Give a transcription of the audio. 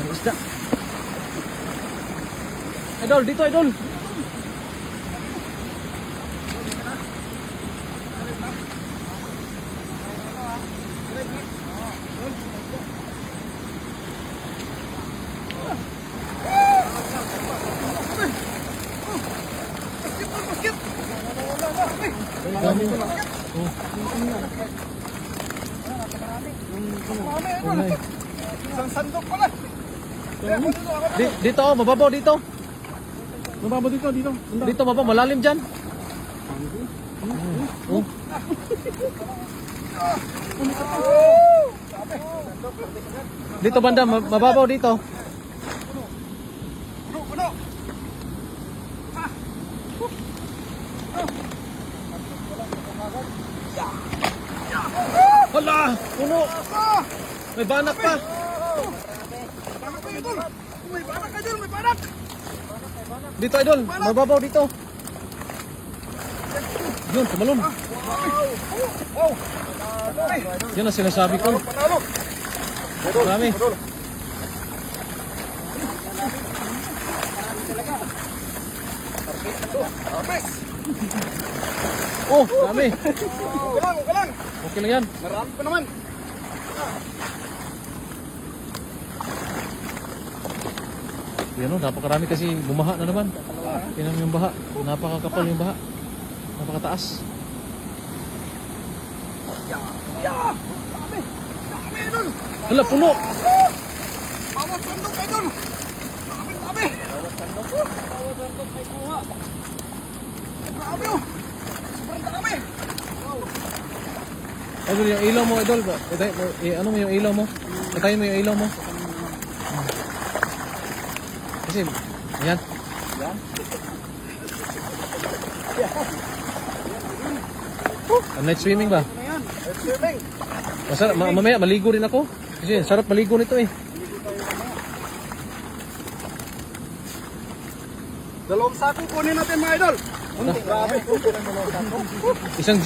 Isda. Idol, dito idol. Isang sandok pala. Dito oh, mababaw dito. Mababa dito. Dito mababaw, malalim dyan. Oh. Dito banda, mababaw dito. Puno. Hala, puno. May banak pa. Banak pa idol. May banak idol, may banak. Dito idol, mababaw dito. Yun, tumalon. Wow. Yan ang sinasabi ko. Panalo. Marami. Abes. Oh, marami. Okay lang. Okay lang yan. Marami pa naman. Yan o, napakarami kasi bumaha na naman. Tingnan mo yung baha. Napakakapal yung baha. Napakataas. Dami idol. Hala, puno. Bawat sandok idol. Dami. Grabe oh. Sobrang dami. Idol, yung ilaw mo, idol. Ano mo yung ilaw mo? Patayin mo yung ilaw mo. Kasi, ayan. Night swimming ba? Ayan. Swimming. Masarap, mamaya maligo rin ako. Kasi sarap maligo nito eh. Dalawang sako kunin natin mga idol. Grabe. Isang